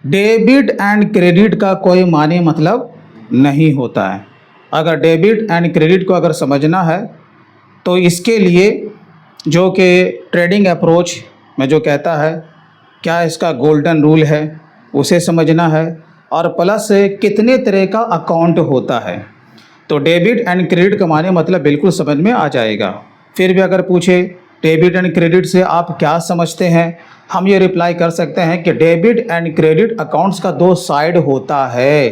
Debit and credit का कोई माने मतलब नहीं होता है। अगर डेबिट एंड क्रेडिट को अगर समझना है तो इसके लिए जो कि ट्रेडिंग अप्रोच में जो कहता है, क्या इसका गोल्डन रूल है उसे समझना है, और प्लस कितने तरह का अकाउंट होता है। तो डेबिट एंड क्रेडिट का माने मतलब बिल्कुल समझ में आ जाएगा। फिर भी अगर पूछे डेबिट एंड क्रेडिट से आप क्या समझते हैं, हम ये रिप्लाई कर सकते हैं कि डेबिट एंड क्रेडिट अकाउंट्स का दो साइड होता है।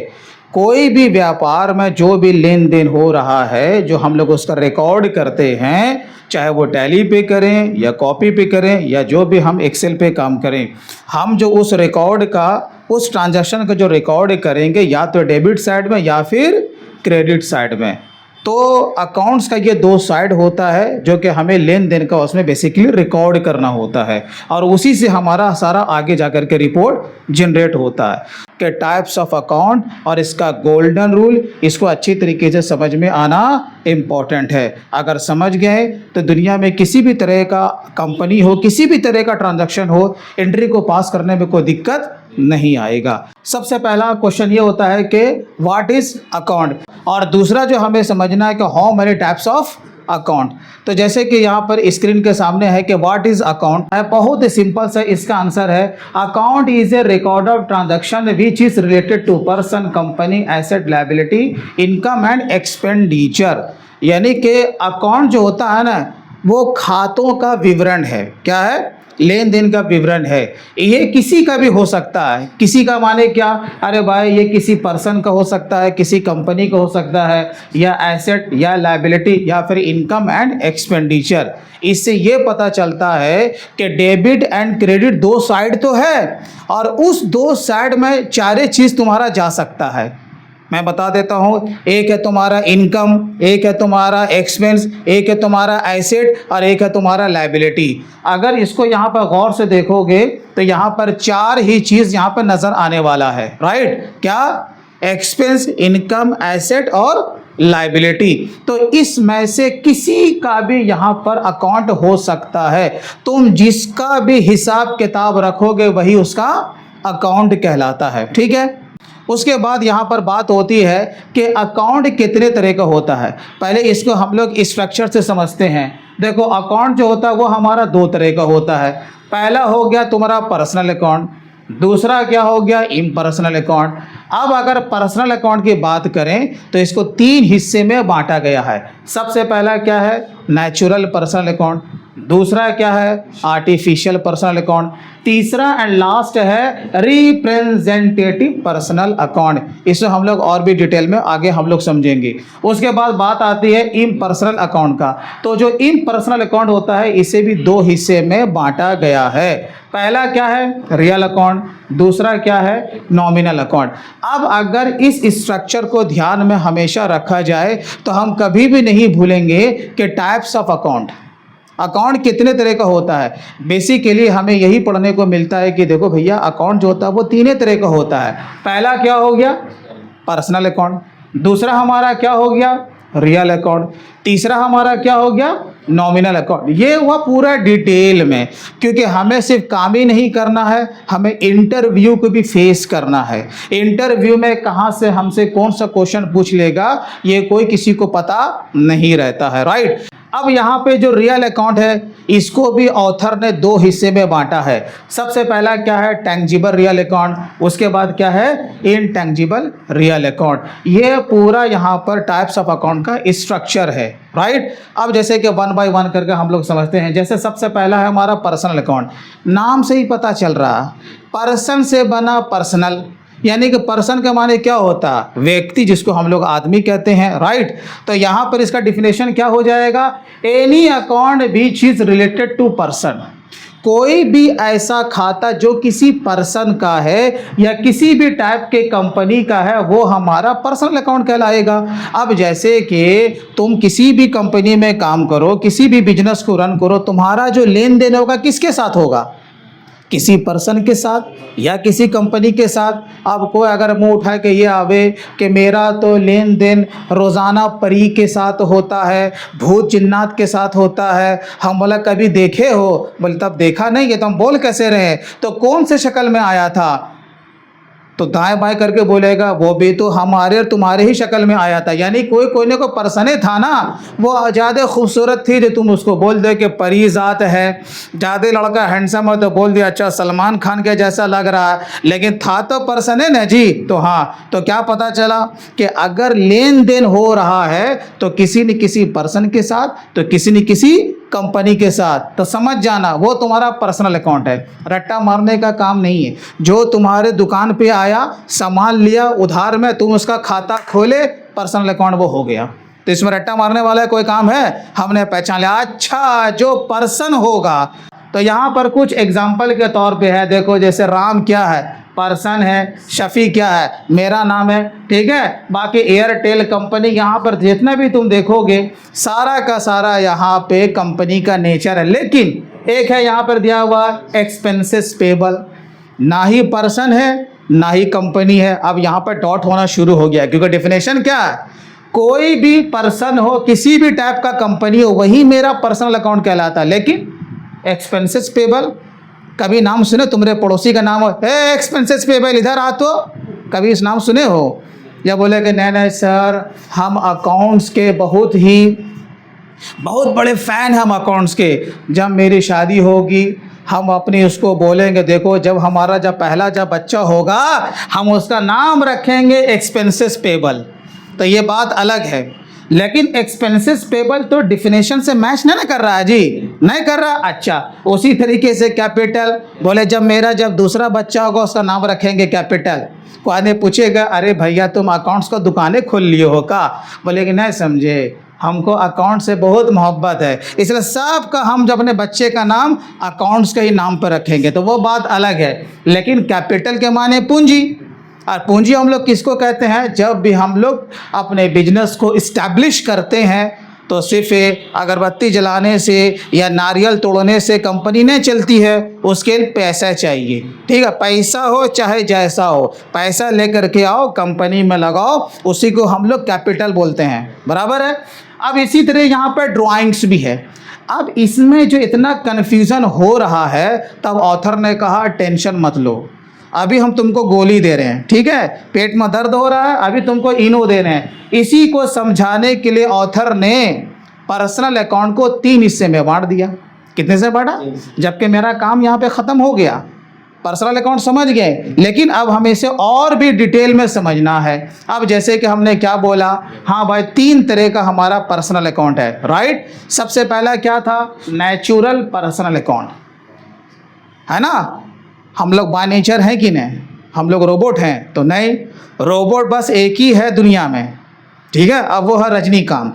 कोई भी व्यापार में जो भी लेन देन हो रहा है, जो हम लोग उसका रिकॉर्ड करते हैं, चाहे वो टैली पे करें या कॉपी पे करें या जो भी हम एक्सेल पे काम करें, हम जो उस रिकॉर्ड का, उस ट्रांजैक्शन का जो रिकॉर्ड करेंगे या तो डेबिट साइड में या फिर क्रेडिट साइड में। तो अकाउंट्स का ये दो साइड होता है जो कि हमें लेन देन का उसमें बेसिकली रिकॉर्ड करना होता है, और उसी से हमारा सारा आगे जाकर के रिपोर्ट जनरेट होता है। के टाइप्स ऑफ अकाउंट और इसका गोल्डन रूल, इसको अच्छी तरीके से समझ में आना इम्पॉर्टेंट है। अगर समझ गए तो दुनिया में किसी भी तरह का कंपनी हो, किसी भी तरह का ट्रांजैक्शन हो, एंट्री को पास करने में कोई दिक्कत नहीं आएगा। सबसे पहला क्वेश्चन ये होता है कि व्हाट इज अकाउंट, और दूसरा जो हमें समझना है कि how many types of account. तो जैसे कि यहाँ पर स्क्रीन के सामने है कि व्हाट इज अकाउंट, बहुत ही सिंपल सा इसका आंसर है, account is a record of transaction which is related to person, company, asset, liability, income and expenditure. यानी कि अकाउंट जो होता है ना, वो खातों का विवरण है। क्या है? लेन देन का विवरण है। ये किसी का भी हो सकता है। किसी का माने क्या? अरे भाई ये किसी पर्सन का हो सकता है, किसी कंपनी का हो सकता है, या एसेट या लायबिलिटी या फिर इनकम एंड एक्सपेंडिचर। इससे ये पता चलता है कि डेबिट एंड क्रेडिट दो साइड तो है, और उस दो साइड में चारे चीज़ तुम्हारा जा सकता है। मैं बता देता हूँ, एक है तुम्हारा इनकम, एक है तुम्हारा एक्सपेंस, एक है तुम्हारा एसेट, और एक है तुम्हारा लायबिलिटी। अगर इसको यहाँ पर गौर से देखोगे तो यहाँ पर चार ही चीज़ यहाँ पर नज़र आने वाला है। राइट? क्या? एक्सपेंस, इनकम, एसेट और लायबिलिटी। तो इसमें से किसी का भी यहाँ पर अकाउंट हो सकता है। तुम जिसका भी हिसाब किताब रखोगे वही उसका अकाउंट कहलाता है। ठीक है? उसके बाद यहाँ पर बात होती है कि अकाउंट कितने तरह का होता है। पहले इसको हम लोग स्ट्रक्चर से समझते हैं। देखो, अकाउंट जो होता है वो हमारा दो तरह का होता है। पहला हो गया तुम्हारा पर्सनल अकाउंट, दूसरा क्या हो गया? Impersonal account. अब अगर पर्सनल अकाउंट की बात करें तो इसको तीन हिस्से में बांटा गया है। सबसे पहला क्या है? Natural personal account. दूसरा क्या है? Artificial personal account. तीसरा एंड लास्ट है रिप्रेजेंटेटिव पर्सनल अकाउंट। इसे हम लोग और भी डिटेल में आगे हम लोग समझेंगे। उसके बाद बात आती है इम्पर्सनल अकाउंट का। तो जो इम्पर्सनल अकाउंट होता है इसे भी दो हिस्से में बांटा गया है। पहला क्या है? Real account. दूसरा क्या है? Nominal account. अब अगर इस स्ट्रक्चर को ध्यान में हमेशा रखा जाए तो हम कभी भी नहीं भूलेंगे कि टाइप्स ऑफ अकाउंट, अकाउंट कितने तरह का होता है। बेसिकली हमें यही पढ़ने को मिलता है कि देखो भैया, अकाउंट जो होता है वो तीन तरह का होता है। पहला क्या हो गया? Personal account. दूसरा हमारा क्या हो गया? Real account. तीसरा हमारा क्या हो गया? Nominal account. ये हुआ पूरा डिटेल में, क्योंकि हमें सिर्फ काम ही नहीं करना है, हमें इंटरव्यू को भी फेस करना है। इंटरव्यू में कहाँ से हमसे कौन सा क्वेश्चन पूछ लेगा ये कोई किसी को पता नहीं रहता है। राइट? अब यहाँ पे जो रियल अकाउंट है इसको भी ऑथर ने दो हिस्से में बांटा है। सबसे पहला क्या है? Tangible real account. उसके बाद क्या है? Intangible real account. ये पूरा यहाँ पर टाइप्स ऑफ अकाउंट का स्ट्रक्चर है। राइट? अब जैसे कि वन बाय वन करके हम लोग समझते हैं। जैसे सबसे पहला है हमारा पर्सनल अकाउंट। नाम से ही पता चल रहा है, पर्सन से बना पर्सनल, यानी कि पर्सन का माने क्या होता है? व्यक्ति, जिसको हम लोग आदमी कहते हैं। राइट? तो यहाँ पर इसका डिफिनेशन क्या हो जाएगा? Any account which is related to person. कोई भी ऐसा खाता जो किसी पर्सन का है या किसी भी टाइप के कंपनी का है वो हमारा पर्सनल अकाउंट कहलाएगा। अब जैसे कि तुम किसी भी कंपनी में काम करो, किसी भी बिजनेस को रन करो, तुम्हारा जो लेन देन होगा किसके साथ होगा? किसी पर्सन के साथ या किसी कंपनी के साथ। अब कोई अगर मुंह उठा के ये आवे कि मेरा तो लेन देन रोज़ाना परी के साथ होता है, भूत जिन्नात के साथ होता है, हम बोला कभी देखे हो? बोले तब देखा नहीं है तो हम बोल कैसे रहे? तो कौन से शक्ल में आया था? तो दाएं बाएं करके बोलेगा वो भी तो हमारे और तुम्हारे ही शक्ल में आया था, यानी कोई ने को पर्सने था ना, वो ज़्यादा खूबसूरत थी जो तुम उसको बोल दे कि परी ज़ात है। ज़्यादा लड़का हैंडसम है तो बोल दिया अच्छा सलमान खान के जैसा लग रहा है, लेकिन था तो पर्सन है ना जी। तो हाँ, तो क्या पता चला कि अगर लेन देन हो रहा है तो किसी न किसी पर्सन के साथ, तो किसी न किसी कंपनी के साथ, तो समझ जाना वो तुम्हारा पर्सनल अकाउंट है। रट्टा मारने का काम नहीं है। जो तुम्हारे दुकान पे आया, सामान लिया उधार में, तुम उसका खाता खोले, पर्सनल अकाउंट वो हो गया। तो इसमें रट्टा मारने वाला कोई काम है? हमने पहचान लिया, अच्छा जो पर्सन होगा। तो यहाँ पर कुछ एग्जाम्पल के तौर पे है, देखो जैसे राम क्या है, पर्सन है, शफी क्या है, मेरा नाम है, ठीक है। बाकी एयरटेल कंपनी, यहाँ पर जितना भी तुम देखोगे सारा का सारा यहाँ पे कंपनी का नेचर है। लेकिन एक है यहाँ पर दिया हुआ एक्सपेंसेस पेबल, ना ही पर्सन है ना ही कंपनी है। अब यहाँ पर डॉट होना शुरू हो गया, क्योंकि डेफिनेशन क्या है, कोई भी पर्सन हो, किसी भी टाइप का कंपनी हो, वही मेरा पर्सनल अकाउंट कहलाता है। लेकिन एक्सपेंसेस पेबल, कभी नाम सुने तुम्हारे पड़ोसी का नाम हो, ए एक्सपेंसेस पेबल इधर आ, तो कभी इस नाम सुने हो? या बोले कि नहीं सर हम अकाउंट्स के बहुत बड़े फ़ैन हम अकाउंट्स के, जब मेरी शादी होगी हम अपनी उसको बोलेंगे देखो जब हमारा पहला बच्चा होगा हम उसका नाम रखेंगे एक्सपेंसेस पेबल। तो ये बात अलग है। लेकिन एक्सपेंसेस पेबल तो डिफिनेशन से मैच नहीं कर रहा है जी, नहीं कर रहा। अच्छा, उसी तरीके से कैपिटल, बोले जब दूसरा बच्चा होगा उसका नाम रखेंगे कैपिटल। कोई ने पूछेगा अरे भैया तुम अकाउंट्स का दुकानें खोल लिए हो का? बोले कि नहीं समझे, हमको अकाउंट से बहुत मोहब्बत है, इसलिए सबका हम जब अपने बच्चे का नाम अकाउंट्स के ही नाम पर रखेंगे, तो वो बात अलग है। लेकिन कैपिटल के माने पूंजी, और पूंजी हम लोग किसको कहते हैं? जब भी हम लोग अपने बिजनेस को इस्टेब्लिश करते हैं तो सिर्फ अगरबत्ती जलाने से या नारियल तोड़ने से कंपनी नहीं चलती है, उसके लिए पैसा चाहिए, ठीक है। पैसा हो चाहे जैसा हो, पैसा लेकर के आओ, कंपनी में लगाओ, उसी को हम लोग कैपिटल बोलते हैं, बराबर है। अब इसी तरह यहाँ पर ड्राइंग्स भी है। अब इसमें जो इतना कन्फ्यूज़न हो रहा है, तब ऑथर ने कहा टेंशन मत लो, अभी हम तुमको गोली दे रहे हैं, ठीक है, पेट में दर्द हो रहा है, अभी तुमको इनो दे रहे हैं। इसी को समझाने के लिए ऑथर ने पर्सनल अकाउंट को 3 हिस्से में बांट दिया। कितने से बांटा? जबकि मेरा काम यहाँ पे ख़त्म हो गया, पर्सनल अकाउंट समझ गए, लेकिन अब हमें इसे और भी डिटेल में समझना है। अब जैसे कि हमने क्या बोला, हाँ भाई 3 तरह का हमारा पर्सनल अकाउंट है, राइट। सबसे पहला क्या था? नेचुरल पर्सनल अकाउंट, है ना। हम लोग बाय नेचर हैं कि नहीं? हम लोग रोबोट हैं? तो नहीं, रोबोट बस एक ही है दुनिया में, ठीक है। अब वो है रजनीकांत।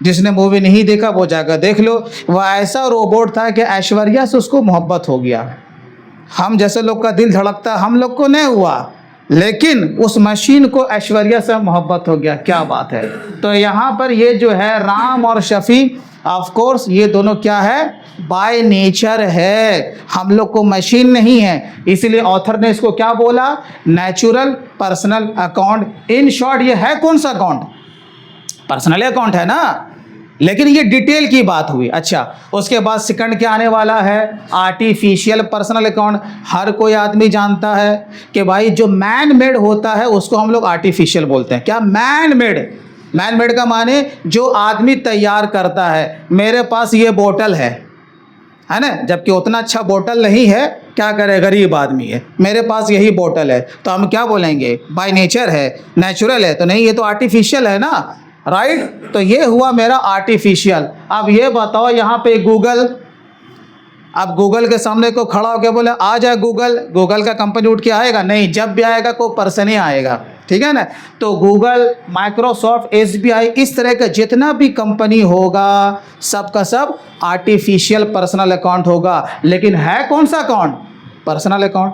जिसने मूवी नहीं देखा वो जाकर देख लो। वह ऐसा रोबोट था कि ऐश्वर्या से उसको मोहब्बत हो गया। हम जैसे लोग का दिल धड़कता हम लोग को नहीं हुआ, लेकिन उस मशीन को ऐश्वर्या से मोहब्बत हो गया। क्या बात है। तो यहाँ पर ये जो है राम और शफी, ऑफ कोर्स ये दोनों क्या है? बाय नेचर है, हम लोग को मशीन नहीं है। इसलिए ऑथर ने इसको क्या बोला? Natural personal account. In short ये है कौन सा अकाउंट? पर्सनल अकाउंट है ना, लेकिन ये डिटेल की बात हुई। अच्छा, उसके बाद सेकंड क्या आने वाला है? Artificial personal account. हर कोई आदमी जानता है कि भाई जो मैन मेड होता है उसको हम लोग आर्टिफिशियल बोलते हैं। क्या? Man made. मैन मेड का माने जो आदमी तैयार करता है। मेरे पास ये बोतल है ना, जबकि उतना अच्छा बोतल नहीं है, क्या करे, गरीब आदमी है, मेरे पास यही बोतल है, तो हम क्या बोलेंगे? बाय नेचर है, नेचुरल है। तो नहीं, ये तो आर्टिफिशियल है ना, राइट। तो ये हुआ मेरा आर्टिफिशियल। अब ये बताओ यहाँ पे गूगल, अब गूगल के सामने को खड़ा होकर बोले आ जाए गूगल, गूगल का कंपनी उठ के आएगा? नहीं, जब भी आएगा कोई पर्सन ही आएगा, ठीक है ना। तो गूगल, माइक्रोसॉफ्ट, एसबीआई, इस तरह का जितना भी कंपनी होगा सबका सब आर्टिफिशियल पर्सनल अकाउंट होगा। लेकिन है कौन सा अकाउंट? पर्सनल अकाउंट,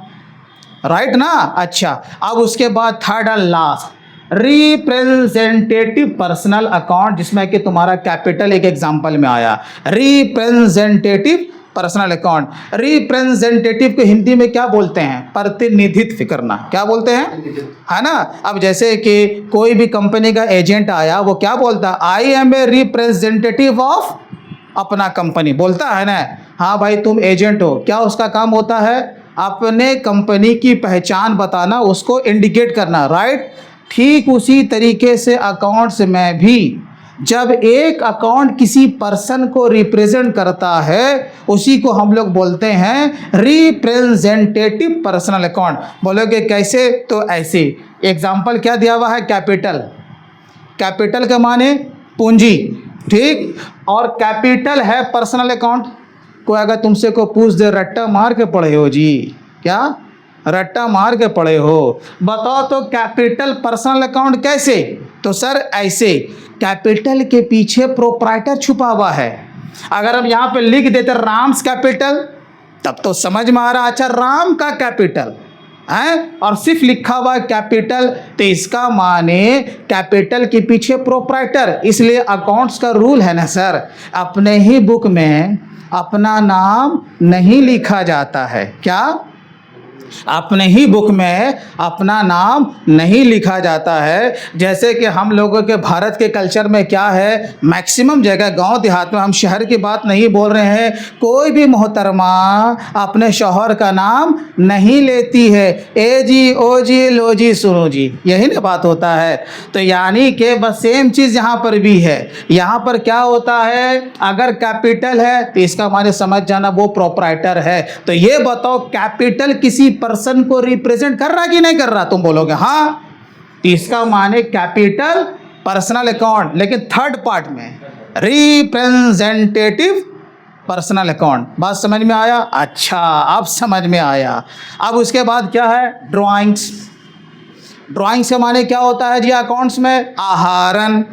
राइट ना। अच्छा, अब उसके बाद third and last representative personal account, जिसमें कि तुम्हारा कैपिटल एक एग्जांपल में आया। Representative personal account. रिप्रेजेंटेटिव को हिंदी में क्या बोलते हैं? प्रतिनिधित्व करना। क्या बोलते हैं? है ना। अब जैसे कि कोई भी कंपनी का एजेंट आया, वो क्या बोलता? I am a representative of अपना कंपनी, बोलता है ना। हाँ भाई तुम एजेंट हो, क्या उसका काम होता है? अपने कंपनी की पहचान बताना, उसको इंडिकेट करना, राइट। ठीक उसी तरीके से अकाउंट्स में भी जब एक अकाउंट किसी पर्सन को रिप्रेजेंट करता है, उसी को हम लोग बोलते हैं रिप्रेजेंटेटिव पर्सनल अकाउंट। बोलोगे कैसे? तो ऐसे, एग्जाम्पल क्या दिया हुआ है? कैपिटल। कैपिटल के माने पूंजी, ठीक। और कैपिटल है पर्सनल अकाउंट। कोई अगर तुमसे को पूछ दे रट्टा मार के पढ़े हो जी, क्या रट्टा मार के पढ़े हो, बताओ तो कैपिटल पर्सनल अकाउंट कैसे? तो सर ऐसे, कैपिटल के पीछे प्रोप्राइटर छुपा हुआ है। अगर हम यहाँ पे लिख देते राम्स कैपिटल, तब तो समझ में आ रहा, अच्छा राम का कैपिटल है, और सिर्फ लिखा हुआ कैपिटल, तो इसका माने कैपिटल के पीछे प्रोप्राइटर। इसलिए अकाउंट्स का रूल है ना सर, अपने ही बुक में अपना नाम नहीं लिखा जाता है। क्या? अपने ही बुक में अपना नाम नहीं लिखा जाता है। जैसे कि हम लोगों के भारत के कल्चर में क्या है, मैक्सिमम जगह गांव देहात में, हम शहर की बात नहीं बोल रहे हैं, कोई भी मोहतरमा अपने शौहर का नाम नहीं लेती है। ए जी, ओ जी, लो जी, सुनो जी, यही ना बात होता है। तो यानी कि बस सेम चीज़ यहाँ पर भी है। यहाँ पर क्या होता है, अगर कैपिटल है तो इसका माने समझ जाना वो प्रोप्राइटर है। तो ये बताओ कैपिटल किसी पर्सन को रिप्रेजेंट कर रहा कि नहीं कर रहा? तुम बोलोगे हाँ, इसका माने कैपिटल पर्सनल अकाउंट। लेकिन थर्ड पार्ट में रिप्रेजेंटेटिव पर्सनल अकाउंट। बात समझ में आया? अच्छा, अब समझ में आया। अब उसके बाद क्या है? ड्राइंग्स। ड्राइंग्स के माने क्या होता है जी अकाउंट्स में? आहरण।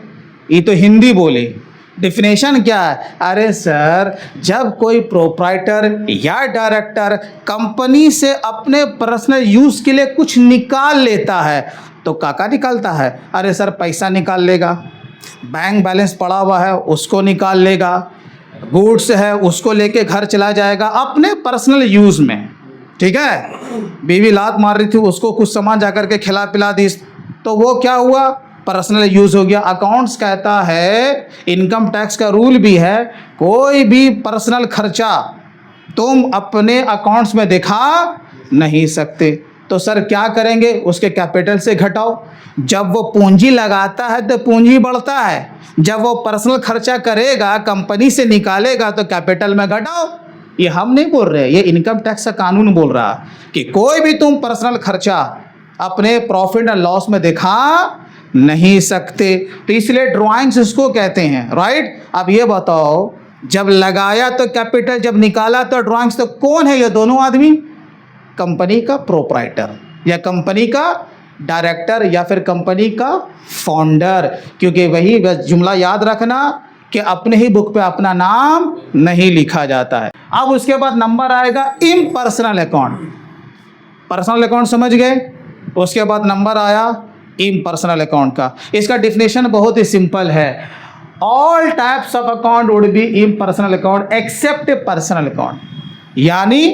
ये तो हिंदी बोले, डिफिनेशन क्या है? अरे सर, जब कोई प्रोप्राइटर या डायरेक्टर कंपनी से अपने पर्सनल यूज़ के लिए कुछ निकाल लेता है, तो काका निकालता है? अरे सर, पैसा निकाल लेगा, बैंक बैलेंस पड़ा हुआ है उसको निकाल लेगा, गुड्स है उसको लेके घर चला जाएगा अपने पर्सनल यूज़ में, ठीक है। बीवी लात मार रही थी, उसको कुछ सामान जाकर के खिला पिला दी, तो वो क्या हुआ? पर्सनल यूज़ हो गया। अकाउंट्स कहता है, इनकम टैक्स का रूल भी है, कोई भी पर्सनल खर्चा तुम अपने अकाउंट्स में दिखा नहीं सकते। तो सर क्या करेंगे? उसके कैपिटल से घटाओ। जब वो पूंजी लगाता है तो पूंजी बढ़ता है, जब वो पर्सनल खर्चा करेगा, कंपनी से निकालेगा, तो कैपिटल में घटाओ। ये हम नहीं बोल रहे, ये इनकम टैक्स का कानून बोल रहा कि कोई भी तुम पर्सनल खर्चा अपने प्रॉफिट एंड लॉस में दिखा नहीं सकते। तो इसलिए ड्राइंग्स इसको कहते हैं, राइट। अब ये बताओ, जब लगाया तो कैपिटल, जब निकाला तो ड्राइंग्स, तो कौन है ये दोनों आदमी? कंपनी का प्रोप्राइटर या कंपनी का डायरेक्टर या फिर कंपनी का फाउंडर। क्योंकि वही बस जुमला याद रखना कि अपने ही बुक पे अपना नाम नहीं लिखा जाता है। अब उसके बाद नंबर आएगा इम्पर्सनल अकाउंट। पर्सनल अकाउंट समझ गए, उसके बाद नंबर आया इम्पर्सनल अकाउंट का। इसका डिफिनेशन बहुत ही सिंपल है, all types of account would be impersonal account except personal account. यानी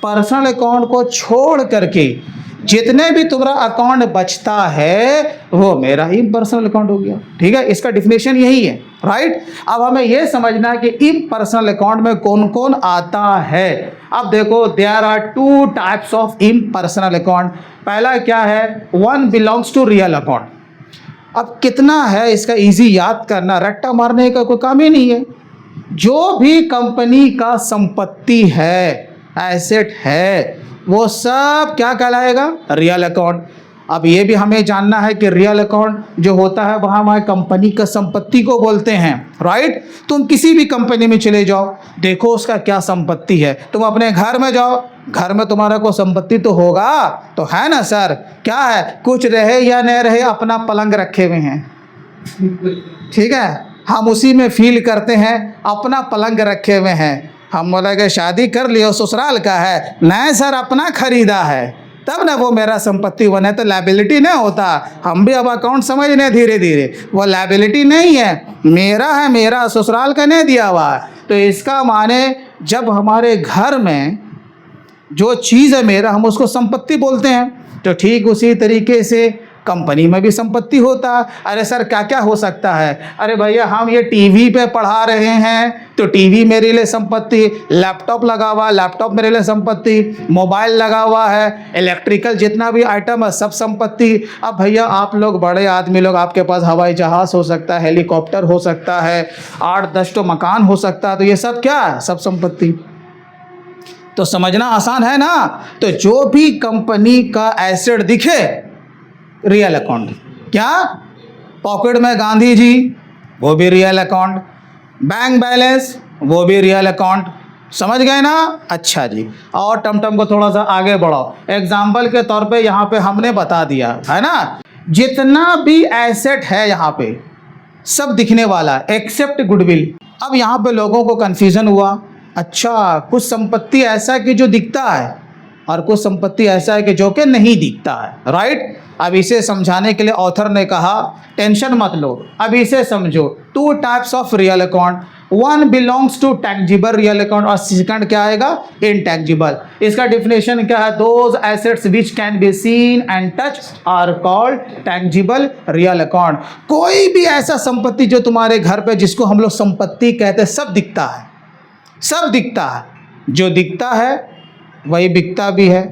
पर्सनल अकाउंट को छोड़ करके जितने भी तुम्हारा अकाउंट बचता है वो मेरा ही पर्सनल अकाउंट हो गया, ठीक है। इसका डिफिनेशन यही है, राइट। अब हमें यह समझना है कि इम्पर्सनल अकाउंट में कौन कौन आता है। अब देखो, there are two types of impersonal account. पहला क्या है? One belongs to real account. अब कितना है इसका इजी याद करना, रट्टा मारने का कोई काम ही नहीं है। जो भी कंपनी का संपत्ति है, एसेट है, वो सब क्या कहलाएगा? Real account. अब ये भी हमें जानना है कि रियल अकाउंट जो होता है वहाँ हमारे कंपनी का संपत्ति को बोलते हैं, राइट। तुम किसी भी कंपनी में चले जाओ, देखो उसका क्या संपत्ति है। तुम अपने घर में जाओ, घर में तुम्हारा कोई संपत्ति तो होगा, तो है ना सर? क्या है? कुछ रहे या न रहे, अपना पलंग रखे हुए हैं, ठीक है, हम उसी में फील करते हैं, अपना पलंग रखे हुए हैं। हम बोले कि शादी कर लियो, ससुराल का है, नहीं सर अपना खरीदा है, तब ना वो मेरा संपत्ति बने, तो लायबिलिटी नहीं होता। हम भी अब अकाउंट समझ रहे धीरे धीरे, वो लायबिलिटी नहीं है, मेरा है, मेरा ससुराल का नहीं दिया हुआ। तो इसका माने जब हमारे घर में जो चीज़ है मेरा, हम उसको संपत्ति बोलते हैं। तो ठीक उसी तरीके से कंपनी में भी संपत्ति होता है। अरे सर क्या क्या हो सकता है? अरे भैया हम ये टीवी पे पढ़ा रहे हैं तो टीवी मेरे लिए संपत्ति, लैपटॉप लगा हुआ लैपटॉप मेरे लिए संपत्ति, मोबाइल लगा हुआ है, इलेक्ट्रिकल जितना भी आइटम है सब संपत्ति। अब भैया आप लोग बड़े आदमी लोग, आपके पास हवाई जहाज हो सकता है, हेलीकॉप्टर हो सकता है, 8-10 तो मकान हो सकता है, तो ये सब क्या है? सब संपत्ति। तो समझना आसान है ना। तो जो भी कंपनी का एसेट दिखे रियल अकाउंट। क्या? पॉकेट में गांधी जी, वो भी रियल अकाउंट। बैंक बैलेंस, वो भी रियल अकाउंट। समझ गए ना? अच्छा जी, और टमटम को थोड़ा सा आगे बढ़ाओ। एग्जाम्पल के तौर पे यहाँ पे हमने बता दिया है ना, जितना भी एसेट है यहाँ पे सब दिखने वाला है एक्सेप्ट गुडविल। अब यहाँ पे लोगों को कंफ्यूजन हुआ, अच्छा कुछ संपत्ति ऐसा है कि जो दिखता है और कुछ संपत्ति ऐसा है कि जो कि नहीं दिखता है, राइट। अब इसे समझाने के लिए ऑथर ने कहा टेंशन मत लो, अब इसे समझो। 2 types of real account, one belongs to tangible real account और सेकंड क्या आएगा? इनटैंजिबल। इसका डिफिनेशन क्या है? Those assets which can be seen and touch are called tangible real account. कोई भी ऐसा संपत्ति जो तुम्हारे घर पे जिसको हम लोग संपत्ति कहते हैं, सब दिखता है, सब दिखता है। जो दिखता है वही बिकता भी है,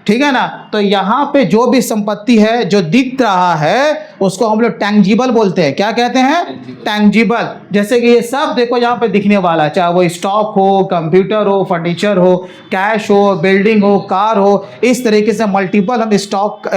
ठीक है ना। तो यहाँ पे जो भी संपत्ति है जो दिख रहा है उसको हम लोग टैंजिबल बोलते हैं। क्या कहते हैं? टैंजिबल। जैसे कि ये सब देखो यहाँ पे दिखने वाला है, चाहे वो स्टॉक हो, कंप्यूटर हो, फर्नीचर हो, कैश हो, बिल्डिंग हो, कार हो, इस तरीके से मल्टीपल हम स्टॉक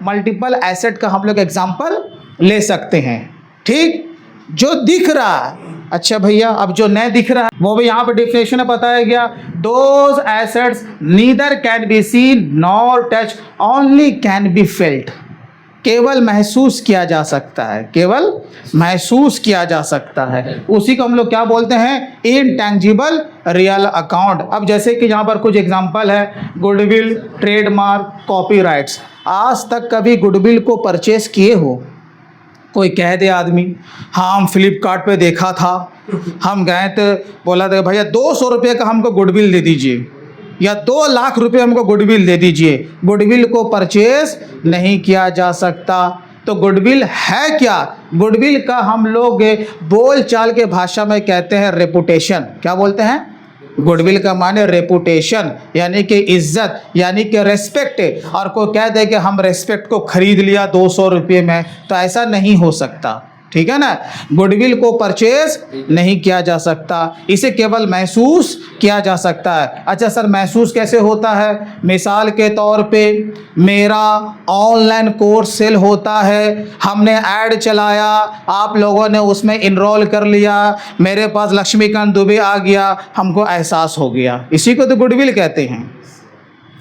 मल्टीपल एसेट का हम लोग एग्जाम्पल ले सकते हैं, ठीक। जो दिख रहा है। अच्छा भैया, अब जो नहीं दिख रहा है वो भी यहाँ पे डिफिनेशन में बताया गया, those assets neither can be scene nor touch, only can be felt. केवल महसूस किया जा सकता है, केवल महसूस किया जा सकता है, उसी को हम लोग क्या बोलते हैं? Intangible real account. अब जैसे कि यहाँ पर कुछ एग्जांपल है, गुडविल, ट्रेडमार्क, कॉपीराइट्स। आज तक कभी गुडविल को परचेस किए हो? कोई कह दे आदमी, हाँ हम फ्लिपकार्ट पे देखा था, हम गए तो बोला था भैया 200 रुपये का हमको गुडविल दे दीजिए या 2 लाख रुपए हमको गुडविल दे दीजिए। गुडविल को परचेस नहीं किया जा सकता। तो गुडविल है क्या? गुडविल का हम लोग बोल चाल के भाषा में कहते हैं रेपुटेशन। क्या बोलते हैं? गुडविल का माने रेपुटेशन, यानी कि इज्जत, यानी कि रेस्पेक्ट। और कोई कह दे कि हम रेस्पेक्ट को खरीद लिया 200 रुपये में, तो ऐसा नहीं हो सकता, ठीक है ना। गुडविल को परचेज नहीं किया जा सकता, इसे केवल महसूस किया जा सकता है। अच्छा सर, महसूस कैसे होता है? मिसाल के तौर पे मेरा ऑनलाइन कोर्स सेल होता है, हमने ऐड चलाया, आप लोगों ने उसमें इनरोल कर लिया, मेरे पास लक्ष्मीकांत दुबे आ गया, हमको एहसास हो गया, इसी को तो गुडविल कहते हैं।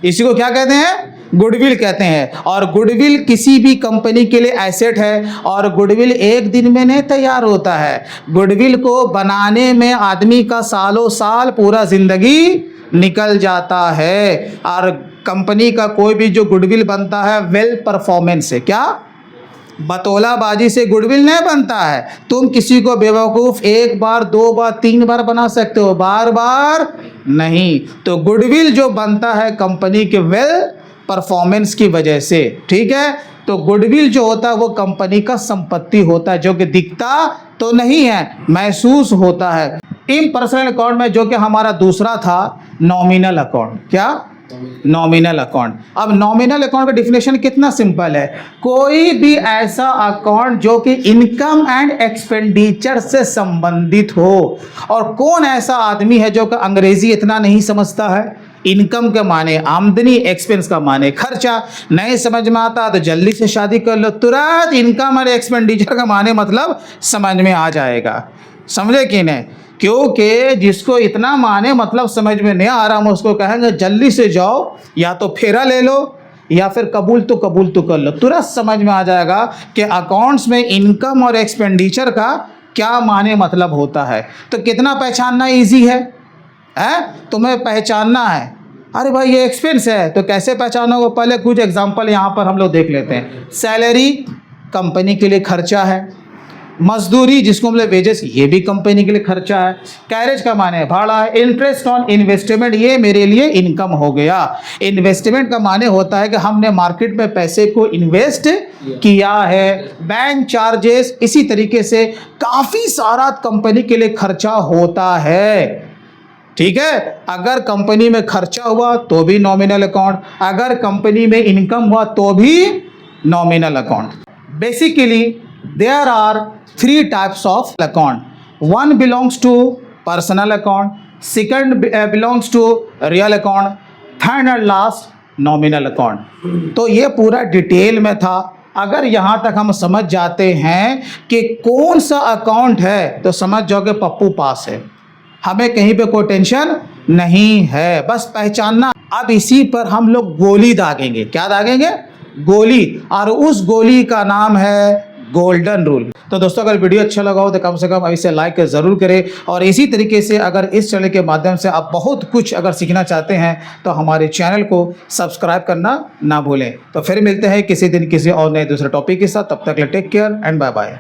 इसी को क्या कहते हैं? गुडविल कहते हैं। और गुडविल किसी भी कंपनी के लिए एसेट है, और गुडविल एक दिन में नहीं तैयार होता है। गुडविल को बनाने में आदमी का सालों साल पूरा जिंदगी निकल जाता है। और कंपनी का कोई भी जो गुडविल बनता है वेल परफॉर्मेंस से, क्या बतौलाबाजी से गुडविल नहीं बनता है। तुम किसी को बेवकूफ़ 1 बार 2 बार 3 बार बना सकते हो, बार बार नहीं। तो गुडविल जो बनता है कंपनी के वेल परफॉर्मेंस की वजह से, ठीक है। तो गुडविल जो होता है वो कंपनी का संपत्ति होता है, जो कि दिखता तो नहीं है, महसूस होता है। इम्पर्सनल अकाउंट में जो कि हमारा दूसरा था नॉमिनल अकाउंट। क्या? Nominal account. अब नॉमिनल अकाउंट का डिफिनेशन कितना सिंपल है, कोई भी ऐसा अकाउंट जो कि इनकम एंड एक्सपेंडिचर से संबंधित हो। और कौन ऐसा आदमी है जो कि अंग्रेजी इतना नहीं समझता है? इनकम के माने आमदनी, एक्सपेंस का माने खर्चा। नहीं समझ में आता तो जल्दी से शादी कर लो, तुरंत इनकम और एक्सपेंडिचर का माने मतलब समझ में आ जाएगा। समझे कि नहीं? क्योंकि जिसको इतना माने मतलब समझ में नहीं आ रहा, हम उसको कहेंगे जल्दी से जाओ, या तो फेरा ले लो या फिर कबूल तो कर लो, तुरंत समझ में आ जाएगा कि अकाउंट्स में इनकम और एक्सपेंडिचर का क्या माने मतलब होता है। तो कितना पहचानना ईजी है? तुम्हें पहचानना है, अरे भाई ये एक्सपेंस है, तो कैसे पहचानोगे? पहले कुछ एग्जांपल यहाँ पर हम लोग देख लेते हैं। सैलरी कंपनी के लिए खर्चा है, मजदूरी जिसको हम लोग वेजेस, ये भी कंपनी के लिए खर्चा है। कैरेज का माने भाड़ा है। इंटरेस्ट ऑन इन्वेस्टमेंट, ये मेरे लिए इनकम हो गया। इन्वेस्टमेंट का माने होता है कि हमने मार्केट में पैसे को इन्वेस्ट किया है। बैंक चार्जेस, इसी तरीके से काफी सारा कंपनी के लिए खर्चा होता है। ठीक है, अगर कंपनी में खर्चा हुआ तो भी नॉमिनल अकाउंट, अगर कंपनी में इनकम हुआ तो भी nominal account. Basically there are three types of account. One belongs to personal account, second belongs to real account, third and last nominal account. तो ये पूरा डिटेल में था। अगर यहाँ तक हम समझ जाते हैं कि कौन सा अकाउंट है तो समझ जाओगे पप्पू पास है, हमें कहीं पे कोई टेंशन नहीं है, बस पहचानना। अब इसी पर हम लोग गोली दागेंगे। क्या दागेंगे? गोली। और उस गोली का नाम है गोल्डन रूल। तो दोस्तों अगर वीडियो अच्छा लगा हो तो कम से कम इसे लाइक ज़रूर करें, और इसी तरीके से अगर इस चैनल के माध्यम से आप बहुत कुछ अगर सीखना चाहते हैं तो हमारे चैनल को सब्सक्राइब करना ना भूलें। तो फिर मिलते हैं किसी दिन किसी और नए दूसरे टॉपिक के साथ। तब तक take care and bye bye.